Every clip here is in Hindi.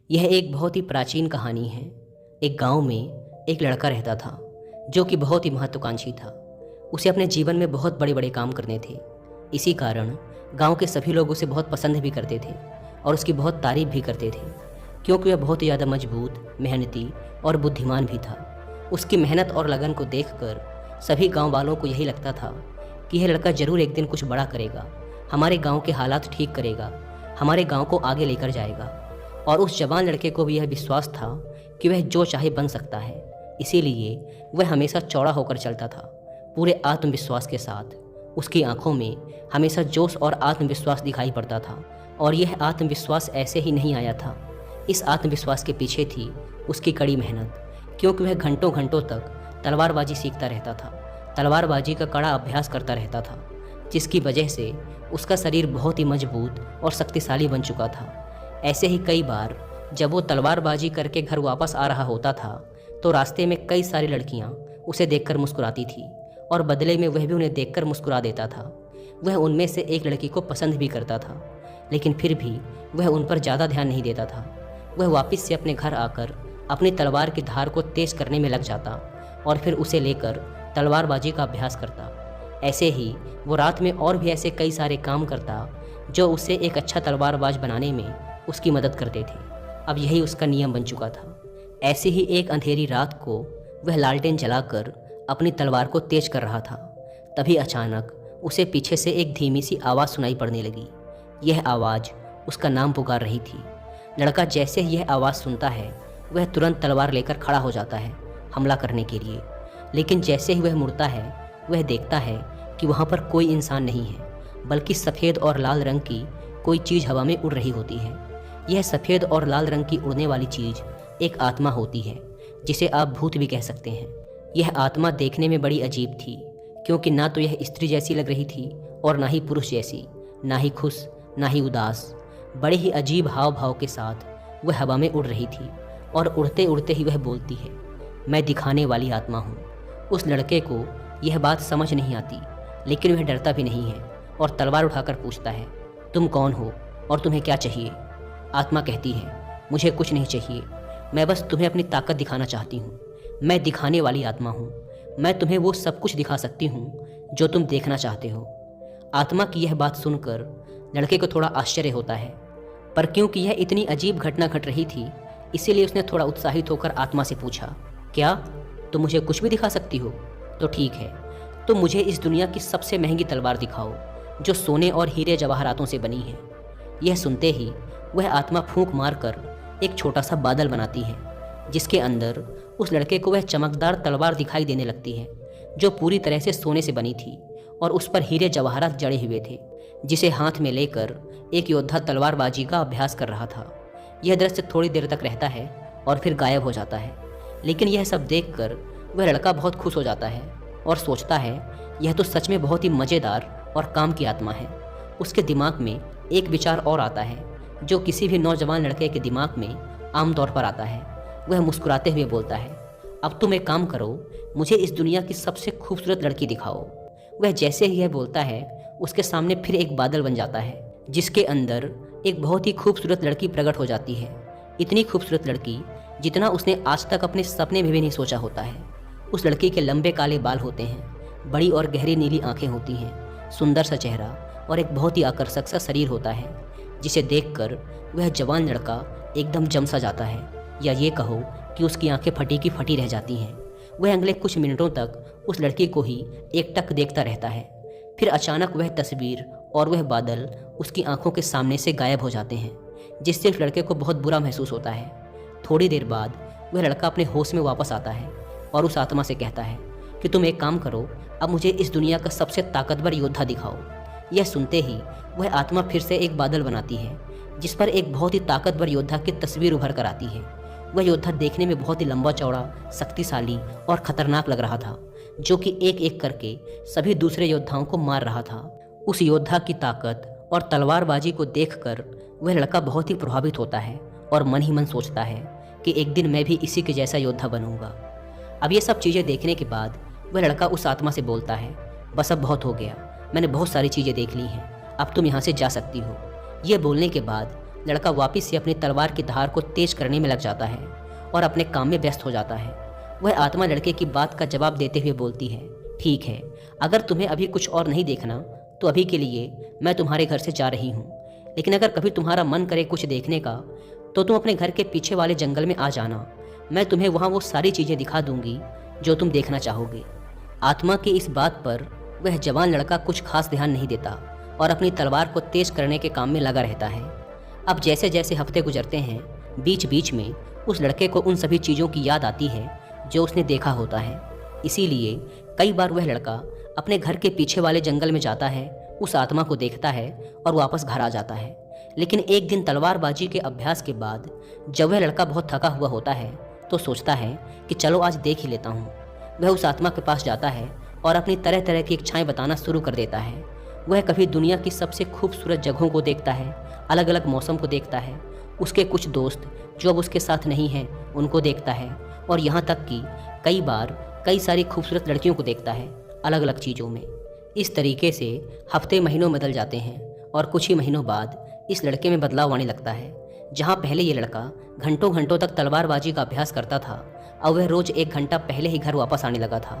यह एक बहुत ही प्राचीन कहानी है। एक गांव में एक लड़का रहता था जो कि बहुत ही महत्वाकांक्षी था। उसे अपने जीवन में बहुत बड़े बड़े काम करने थे। इसी कारण गांव के सभी लोग उसे बहुत पसंद भी करते थे और उसकी बहुत तारीफ भी करते थे, क्योंकि वह बहुत ही ज़्यादा मजबूत, मेहनती और बुद्धिमान भी था। उसकी मेहनत और लगन को देखकर सभी गांव वालों को यही लगता था कि यह लड़का ज़रूर एक दिन कुछ बड़ा करेगा, हमारे गांव के हालात ठीक करेगा, हमारे गांव को आगे लेकर जाएगा। और उस जवान लड़के को भी यह विश्वास था कि वह जो चाहे बन सकता है। इसीलिए वह हमेशा चौड़ा होकर चलता था, पूरे आत्मविश्वास के साथ। उसकी आंखों में हमेशा जोश और आत्मविश्वास दिखाई पड़ता था। और यह आत्मविश्वास ऐसे ही नहीं आया था। इस आत्मविश्वास के पीछे थी उसकी कड़ी मेहनत, क्योंकि वह घंटों घंटों तक तलवारबाजी सीखता रहता था, तलवारबाजी का कड़ा अभ्यास करता रहता था, जिसकी वजह से उसका शरीर बहुत ही मजबूत और शक्तिशाली बन चुका था। ऐसे ही कई बार जब वो तलवारबाजी करके घर वापस आ रहा होता था तो रास्ते में कई सारी लड़कियां उसे देखकर मुस्कुराती थी और बदले में वह भी उन्हें देखकर मुस्कुरा देता था। वह उनमें से एक लड़की को पसंद भी करता था, लेकिन फिर भी वह उन पर ज़्यादा ध्यान नहीं देता था। वह वापस से अपने घर आकर अपनी तलवार की धार को तेज करने में लग जाता और फिर उसे लेकर तलवारबाजी का अभ्यास करता। ऐसे ही वो रात में और भी ऐसे कई सारे काम करता जो उसे एक अच्छा तलवारबाज बनाने में उसकी मदद करते थे। अब यही उसका नियम बन चुका था। ऐसे ही एक अंधेरी रात को वह लालटेन जलाकर अपनी तलवार को तेज कर रहा था। तभी अचानक उसे पीछे से एक धीमी सी आवाज़ सुनाई पड़ने लगी। यह आवाज़ उसका नाम पुकार रही थी। लड़का जैसे ही यह आवाज़ सुनता है वह तुरंत तलवार लेकर खड़ा हो जाता है हमला करने के लिए। लेकिन जैसे ही वह मुड़ता है वह देखता है कि वहाँ पर कोई इंसान नहीं है, बल्कि सफ़ेद और लाल रंग की कोई चीज़ हवा में उड़ रही होती है। यह सफ़ेद और लाल रंग की उड़ने वाली चीज़ एक आत्मा होती है, जिसे आप भूत भी कह सकते हैं। यह आत्मा देखने में बड़ी अजीब थी, क्योंकि ना तो यह स्त्री जैसी लग रही थी और ना ही पुरुष जैसी, ना ही खुश ना ही उदास। बड़े ही अजीब हाव भाव के साथ वह हवा में उड़ रही थी और उड़ते उड़ते ही वह बोलती है, मैं दिखाने वाली आत्मा हूँ। उस लड़के को यह बात समझ नहीं आती, लेकिन वह डरता भी नहीं है और तलवार उठाकर पूछता है, तुम कौन हो और तुम्हें क्या चाहिए? आत्मा कहती है, मुझे कुछ नहीं चाहिए, मैं बस तुम्हें अपनी ताकत दिखाना चाहती हूँ। मैं दिखाने वाली आत्मा हूँ, मैं तुम्हें वो सब कुछ दिखा सकती हूँ जो तुम देखना चाहते हो। आत्मा की यह बात सुनकर लड़के को थोड़ा आश्चर्य होता है, पर क्योंकि यह इतनी अजीब घटना घट रही थी इसीलिए उसने थोड़ा उत्साहित होकर आत्मा से पूछा, क्या तुम मुझे कुछ भी दिखा सकती हो? तो ठीक है, तो मुझे इस दुनिया की सबसे महंगी तलवार दिखाओ जो सोने और हीरे जवाहरातों से बनी है। यह सुनते ही वह आत्मा फूंक मारकर एक छोटा सा बादल बनाती है, जिसके अंदर उस लड़के को वह चमकदार तलवार दिखाई देने लगती है जो पूरी तरह से सोने से बनी थी और उस पर हीरे जवाहरात जड़े हुए थे, जिसे हाथ में लेकर एक योद्धा तलवारबाजी का अभ्यास कर रहा था। यह दृश्य थोड़ी देर तक रहता है और फिर गायब हो जाता है। लेकिन यह सब देखकर वह लड़का बहुत खुश हो जाता है और सोचता है, यह तो सच में बहुत ही मज़ेदार और काम की आत्मा है। उसके दिमाग में एक विचार और आता है जो किसी भी नौजवान लड़के के दिमाग में आमतौर पर आता है। वह मुस्कुराते हुए बोलता है, अब तुम एक काम करो, मुझे इस दुनिया की सबसे खूबसूरत लड़की दिखाओ। वह जैसे ही यह बोलता है उसके सामने फिर एक बादल बन जाता है, जिसके अंदर एक बहुत ही खूबसूरत लड़की प्रकट हो जाती है। इतनी खूबसूरत लड़की जितना उसने आज तक अपने सपने में भी नहीं सोचा होता है। उस लड़की के लंबे काले बाल होते हैं, बड़ी और गहरी नीली आंखें होती हैं, सुंदर सा चेहरा और एक बहुत ही आकर्षक सा शरीर होता है, जिसे देखकर वह जवान लड़का एकदम जम सा जाता है, या ये कहो कि उसकी आंखें फटी की फटी रह जाती हैं। वह अगले कुछ मिनटों तक उस लड़की को ही एकटक देखता रहता है। फिर अचानक वह तस्वीर और वह बादल उसकी आंखों के सामने से गायब हो जाते हैं, जिससे उस लड़के को बहुत बुरा महसूस होता है। थोड़ी देर बाद वह लड़का अपने होश में वापस आता है और उस आत्मा से कहता है कि तुम एक काम करो, अब मुझे इस दुनिया का सबसे ताकतवर योद्धा दिखाओ। यह सुनते ही वह आत्मा फिर से एक बादल बनाती है, जिस पर एक बहुत ही ताकतवर योद्धा की तस्वीर उभर कर आती है। वह योद्धा देखने में बहुत ही लंबा चौड़ा, शक्तिशाली और खतरनाक लग रहा था, जो कि एक एक करके सभी दूसरे योद्धाओं को मार रहा था। उस योद्धा की ताकत और तलवारबाजी को देखकर वह लड़का बहुत ही प्रभावित होता है और मन ही मन सोचता है कि एक दिन मैं भी इसी के जैसा योद्धा बनूंगा। अब ये सब चीज़ें देखने के बाद वह लड़का उस आत्मा से बोलता है, बस अब बहुत हो गया, मैंने बहुत सारी चीज़ें देख ली हैं, अब तुम यहाँ से जा सकती हो। ये बोलने के बाद लड़का वापस से अपनी तलवार की धार को तेज करने में लग जाता है और अपने काम में व्यस्त हो जाता है। वह आत्मा लड़के की बात का जवाब देते हुए बोलती है, ठीक है, अगर तुम्हें अभी कुछ और नहीं देखना तो अभी के लिए मैं तुम्हारे घर से जा रही हूँ, लेकिन अगर कभी तुम्हारा मन करे कुछ देखने का तो तुम अपने घर के पीछे वाले जंगल में आ जाना। मैं तुम्हें वहाँ वो सारी चीज़ें दिखा दूंगी जो तुम देखना चाहोगे। आत्मा की इस बात पर वह जवान लड़का कुछ खास ध्यान नहीं देता और अपनी तलवार को तेज करने के काम में लगा रहता है। अब जैसे जैसे हफ्ते गुजरते हैं, बीच बीच में उस लड़के को उन सभी चीज़ों की याद आती है जो उसने देखा होता है। इसीलिए कई बार वह लड़का अपने घर के पीछे वाले जंगल में जाता है, उस आत्मा को देखता है और वापस घर आ जाता है। लेकिन एक दिन तलवारबाजी के अभ्यास के बाद जब वह लड़का बहुत थका हुआ होता है तो सोचता है कि चलो आज देख ही लेता हूँ। वह उस आत्मा के पास जाता है और अपनी तरह तरह की इच्छाएं बताना शुरू कर देता है। वह कभी दुनिया की सबसे खूबसूरत जगहों को देखता है, अलग अलग मौसम को देखता है, उसके कुछ दोस्त जो अब उसके साथ नहीं हैं उनको देखता है, और यहाँ तक कि कई बार कई सारी खूबसूरत लड़कियों को देखता है अलग अलग चीज़ों में। इस तरीके से हफ्ते महीनों बदल जाते हैं और कुछ ही महीनों बाद इस लड़के में बदलाव आने लगता है। जहाँ पहले ये लड़का घंटों घंटों तक तलवारबाजी का अभ्यास करता था, अब वह रोज़ 1 घंटा पहले ही घर वापस आने लगा था।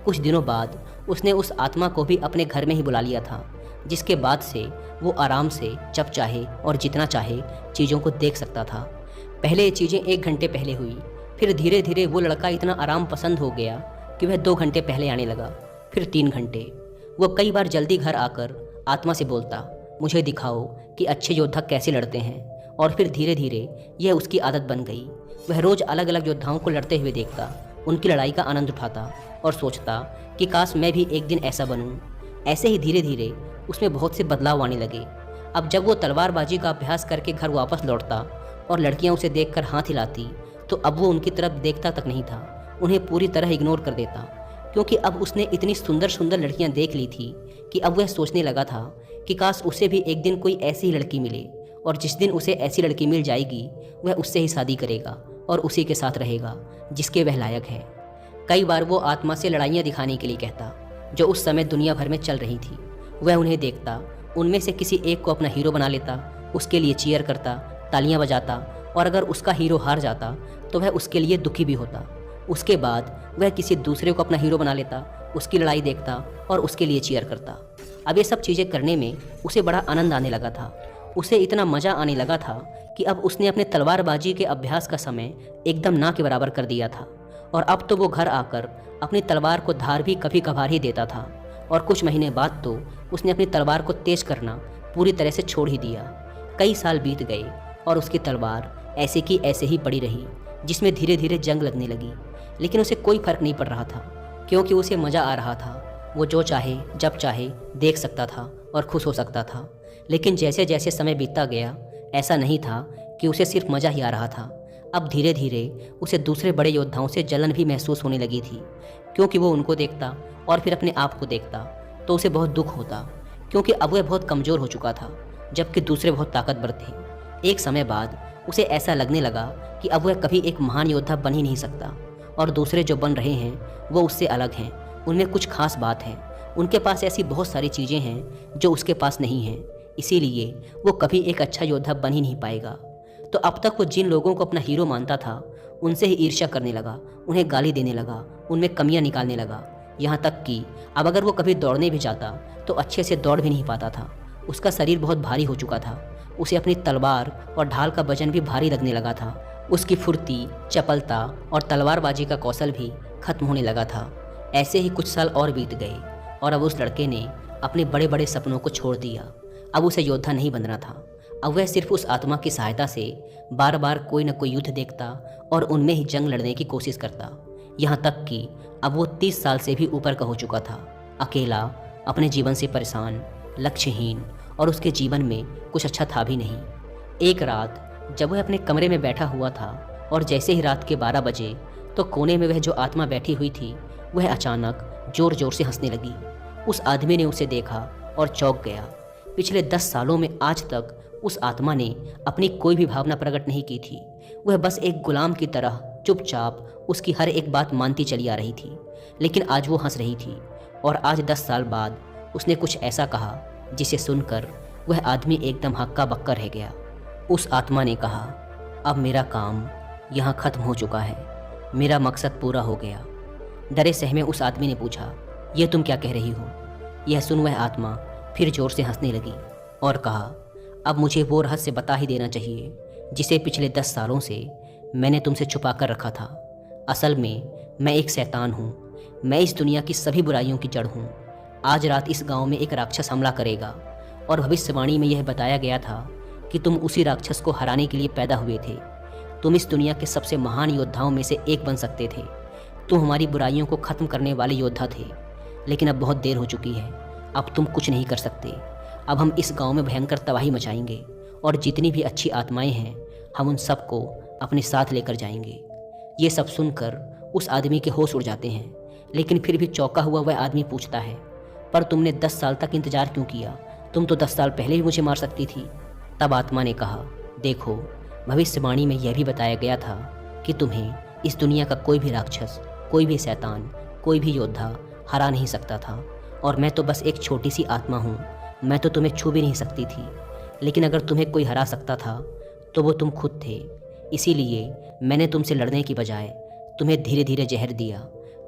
कुछ दिनों बाद उसने उस आत्मा को भी अपने घर में ही बुला लिया था, जिसके बाद से वो आराम से जब चाहे और जितना चाहे चीज़ों को देख सकता था। पहले ये चीज़ें 1 घंटे पहले हुई, फिर धीरे धीरे वो लड़का इतना आराम पसंद हो गया कि वह 2 घंटे पहले आने लगा, फिर 3 घंटे। वो कई बार जल्दी घर आकर आत्मा से बोलता, मुझे दिखाओ कि अच्छे योद्धा कैसे लड़ते हैं, और फिर धीरे धीरे यह उसकी आदत बन गई। वह रोज़ अलग अलग योद्धाओं को लड़ते हुए देखता, उनकी लड़ाई का आनंद उठाता और सोचता कि काश मैं भी एक दिन ऐसा बनूं। ऐसे ही धीरे धीरे उसमें बहुत से बदलाव आने लगे। अब जब वो तलवारबाजी का अभ्यास करके घर वापस लौटता और लड़कियां उसे देखकर हाथ हिलाती, तो अब वो उनकी तरफ देखता तक नहीं था, उन्हें पूरी तरह इग्नोर कर देता, क्योंकि अब उसने इतनी सुंदर सुंदर लड़कियां देख ली थी कि अब वह सोचने लगा था कि काश उसे भी एक दिन कोई ऐसी ही लड़की मिले, और जिस दिन उसे ऐसी लड़की मिल जाएगी वह उससे ही शादी करेगा और उसी के साथ रहेगा जिसके वह लायक है। कई बार वो आत्मा से लड़ाइयाँ दिखाने के लिए कहता जो उस समय दुनिया भर में चल रही थी। वह उन्हें देखता, उनमें से किसी एक को अपना हीरो बना लेता, उसके लिए चीयर करता, तालियां बजाता, और अगर उसका हीरो हार जाता तो वह उसके लिए दुखी भी होता। उसके बाद वह किसी दूसरे को अपना हीरो बना लेता, उसकी लड़ाई देखता और उसके लिए चीयर करता। अब ये सब चीज़ें करने में उसे बड़ा आनंद आने लगा था। उसे इतना मज़ा आने लगा था कि अब उसने अपने तलवारबाजी के अभ्यास का समय एकदम ना के बराबर कर दिया था, और अब तो वो घर आकर अपनी तलवार को धार भी कभी कभार ही देता था। और कुछ महीने बाद तो उसने अपनी तलवार को तेज करना पूरी तरह से छोड़ ही दिया। कई साल बीत गए और उसकी तलवार ऐसे की ऐसे ही पड़ी रही, जिसमें धीरे धीरे जंग लगने लगी। लेकिन उसे कोई फर्क नहीं पड़ रहा था, क्योंकि उसे मज़ा आ रहा था। वो जो चाहे जब चाहे देख सकता था और खुश हो सकता था। लेकिन जैसे जैसे समय बीतता गया, ऐसा नहीं था कि उसे सिर्फ मज़ा ही आ रहा था। अब धीरे धीरे उसे दूसरे बड़े योद्धाओं से जलन भी महसूस होने लगी थी, क्योंकि वो उनको देखता और फिर अपने आप को देखता तो उसे बहुत दुख होता, क्योंकि अब वह बहुत कमज़ोर हो चुका था, जबकि दूसरे बहुत ताकतवर थे। एक समय बाद उसे ऐसा लगने लगा कि अब वह कभी एक महान योद्धा बन ही नहीं सकता, और दूसरे जो बन रहे हैं वो उससे अलग हैं, उनमें कुछ खास बात है, उनके पास ऐसी बहुत सारी चीज़ें हैं जो उसके पास नहीं हैं, इसीलिए वो कभी एक अच्छा योद्धा बन ही नहीं पाएगा। तो अब तक वो जिन लोगों को अपना हीरो मानता था उनसे ही ईर्ष्या करने लगा, उन्हें गाली देने लगा, उनमें कमियां निकालने लगा। यहाँ तक कि अब अगर वो कभी दौड़ने भी जाता तो अच्छे से दौड़ भी नहीं पाता था। उसका शरीर बहुत भारी हो चुका था, उसे अपनी तलवार और ढाल का वजन भी भारी लगने लगा था। उसकी फुर्ती, चपलता और तलवारबाजी का कौशल भी खत्म होने लगा था। ऐसे ही कुछ साल और बीत गए और अब उस लड़के ने अपने बड़े बड़े सपनों को छोड़ दिया। अब उसे योद्धा नहीं बनना था। अब वह सिर्फ उस आत्मा की सहायता से बार बार कोई न कोई युद्ध देखता और उनमें ही जंग लड़ने की कोशिश करता। यहाँ तक कि अब वो 30 साल से भी ऊपर का हो चुका था, अकेला, अपने जीवन से परेशान, लक्ष्यहीन, और उसके जीवन में कुछ अच्छा था भी नहीं। एक रात जब वह अपने कमरे में बैठा हुआ था और जैसे ही रात के 12 बजे तो कोने में वह जो आत्मा बैठी हुई थी वह अचानक ज़ोर ज़ोर से हंसने लगी। उस आदमी ने उसे देखा और चौंक गया। पिछले 10 सालों में आज तक उस आत्मा ने अपनी कोई भी भावना प्रकट नहीं की थी। वह बस एक गुलाम की तरह चुपचाप उसकी हर एक बात मानती चली आ रही थी। लेकिन आज वो हंस रही थी, और आज 10 साल बाद उसने कुछ ऐसा कहा जिसे सुनकर वह आदमी एकदम हक्का बक्का रह गया। उस आत्मा ने कहा, अब मेरा काम यहाँ ख़त्म हो चुका है, मेरा मकसद पूरा हो गया। डरे सहमे उस आदमी ने पूछा, यह तुम क्या कह रही हो? यह सुन वह आत्मा फिर ज़ोर से हंसने लगी और कहा, अब मुझे वो रहस्य बता ही देना चाहिए जिसे पिछले 10 सालों से मैंने तुमसे छुपा कर रखा था। असल में मैं एक शैतान हूँ, मैं इस दुनिया की सभी बुराइयों की जड़ हूँ। आज रात इस गांव में एक राक्षस हमला करेगा और भविष्यवाणी में यह बताया गया था कि तुम उसी राक्षस को हराने के लिए पैदा हुए थे। तुम इस दुनिया के सबसे महान योद्धाओं में से एक बन सकते थे। तुम हमारी बुराइयों को ख़त्म करने वाले योद्धा थे, लेकिन अब बहुत देर हो चुकी है। अब तुम कुछ नहीं कर सकते। अब हम इस गांव में भयंकर तबाही मचाएंगे और जितनी भी अच्छी आत्माएं हैं हम उन सबको अपने साथ लेकर जाएंगे। ये सब सुनकर उस आदमी के होश उड़ जाते हैं, लेकिन फिर भी चौंका हुआ वह आदमी पूछता है, पर तुमने 10 साल तक इंतजार क्यों किया? तुम तो 10 साल पहले भी मुझे मार सकती थी। तब आत्मा ने कहा, देखो, भविष्यवाणी में यह भी बताया गया था कि तुम्हें इस दुनिया का कोई भी राक्षस, कोई भी शैतान, कोई भी योद्धा हरा नहीं सकता था, और मैं तो बस एक छोटी सी आत्मा हूँ। मैं तो तुम्हें छू भी नहीं सकती थी, लेकिन अगर तुम्हें कोई हरा सकता था तो वो तुम खुद थे। इसीलिए मैंने तुमसे लड़ने की बजाय तुम्हें धीरे धीरे जहर दिया,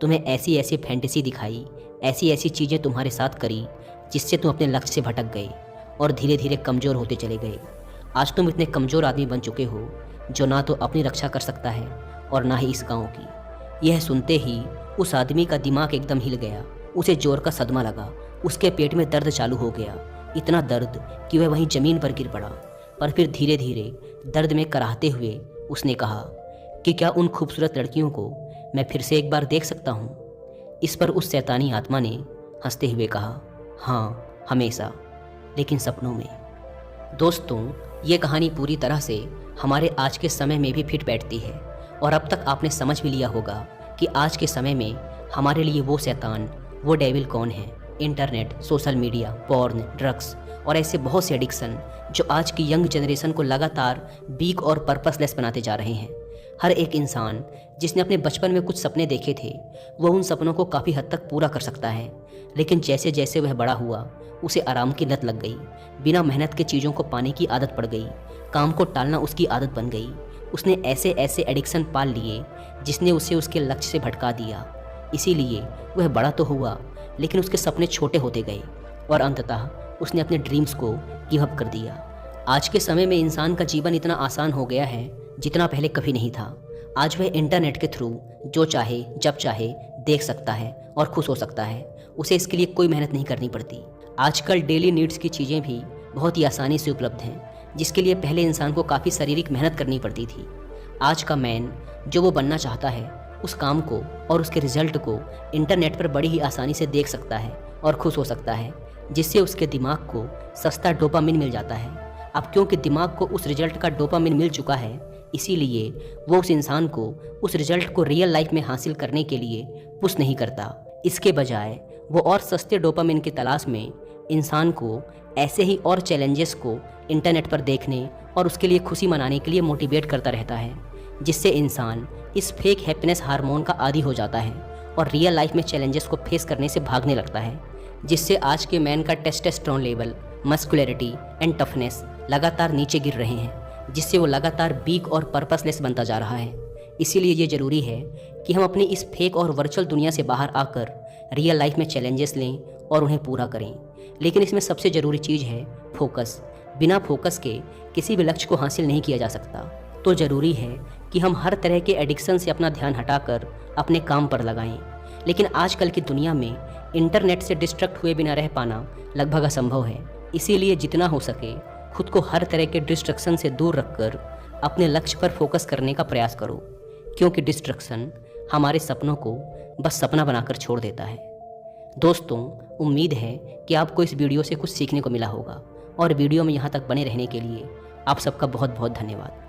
तुम्हें ऐसी ऐसी फैंटेसी दिखाई, ऐसी ऐसी चीज़ें तुम्हारे साथ करी जिससे तुम अपने लक्ष्य से भटक गए और धीरे धीरे कमज़ोर होते चले गए। आज तुम इतने कमज़ोर आदमी बन चुके हो जो ना तो अपनी रक्षा कर सकता है और ना ही इस गांव की। यह सुनते ही उस आदमी का दिमाग एकदम हिल गया। उसे जोर का सदमा लगा, उसके पेट में दर्द चालू हो गया, इतना दर्द कि वह वहीं ज़मीन पर गिर पड़ा। पर फिर धीरे धीरे दर्द में कराहते हुए उसने कहा कि क्या उन खूबसूरत लड़कियों को मैं फिर से एक बार देख सकता हूँ? इस पर उस शैतानी आत्मा ने हंसते हुए कहा, हाँ, हमेशा, लेकिन सपनों में। दोस्तों, ये कहानी पूरी तरह से हमारे आज के समय में भी फिट बैठती है, और अब तक आपने समझ भी लिया होगा कि आज के समय में हमारे लिए वो शैतान, वो डेविल कौन है। Internet, social media, porn, drugs और ऐसे बहुत से एडिक्शन जो आज की यंग जनरेशन को लगातार वीक और पर्पसलेस बनाते जा रहे हैं। हर एक इंसान जिसने अपने बचपन में कुछ सपने देखे थे वह उन सपनों को काफ़ी हद तक पूरा कर सकता है, लेकिन जैसे जैसे वह बड़ा हुआ उसे आराम की लत लग गई, बिना मेहनत के चीज़ों को पाने की आदत पड़ गई, काम को टालना उसकी आदत बन गई। उसने ऐसे ऐसे एडिक्शन पाल लिए जिसने उसे उसके लक्ष्य से भटका दिया। इसीलिए वह बड़ा तो हुआ, लेकिन उसके सपने छोटे होते गए और अंततः उसने अपने ड्रीम्स को गिव अप कर दिया। आज के समय में इंसान का जीवन इतना आसान हो गया है जितना पहले कभी नहीं था। आज वह इंटरनेट के थ्रू जो चाहे जब चाहे देख सकता है और खुश हो सकता है। उसे इसके लिए कोई मेहनत नहीं करनी पड़ती। आजकल डेली नीड्स की चीज़ें भी बहुत ही आसानी से उपलब्ध हैं, जिसके लिए पहले इंसान को काफ़ी शारीरिक मेहनत करनी पड़ती थी। आज का मैन जो वो बनना चाहता है उस काम को और उसके रिजल्ट को इंटरनेट पर बड़ी ही आसानी से देख सकता है और खुश हो सकता है, जिससे उसके दिमाग को सस्ता डोपामिन मिल जाता है। अब क्योंकि दिमाग को उस रिजल्ट का डोपामिन मिल चुका है, इसीलिए वो उस इंसान को उस रिजल्ट को रियल लाइफ में हासिल करने के लिए पुश नहीं करता। इसके बजाय वो और सस्ते डोपामिन की तलाश में इंसान को ऐसे ही और चैलेंजेस को इंटरनेट पर देखने और उसके लिए खुशी मनाने के लिए मोटिवेट करता रहता है, जिससे इंसान इस फेक हैप्पीनेस हार्मोन का आदी हो जाता है और रियल लाइफ में चैलेंजेस को फेस करने से भागने लगता है, जिससे आज के मैन का testosterone level, muscularity and toughness लगातार नीचे गिर रहे हैं, जिससे वो लगातार वीक और पर्पसलेस बनता जा रहा है। इसीलिए ये ज़रूरी है कि हम अपनी इस फेक और वर्चुअल दुनिया से बाहर आकर रियल लाइफ में चैलेंजेस लें और उन्हें पूरा करें। लेकिन इसमें सबसे ज़रूरी चीज़ है फोकस। बिना फोकस के किसी भी लक्ष्य को हासिल नहीं किया जा सकता। तो ज़रूरी है कि हम हर तरह के एडिक्शन से अपना ध्यान हटाकर अपने काम पर लगाएं। लेकिन आजकल की दुनिया में इंटरनेट से डिस्ट्रैक्ट हुए बिना रह पाना लगभग असंभव है। इसीलिए जितना हो सके खुद को हर तरह के डिस्ट्रैक्शन से दूर रखकर अपने लक्ष्य पर फोकस करने का प्रयास करो, क्योंकि डिस्ट्रैक्शन हमारे सपनों को बस सपना बनाकर छोड़ देता है। दोस्तों, उम्मीद है कि आपको इस वीडियो से कुछ सीखने को मिला होगा, और वीडियो में यहाँ तक बने रहने के लिए आप सबका बहुत बहुत धन्यवाद।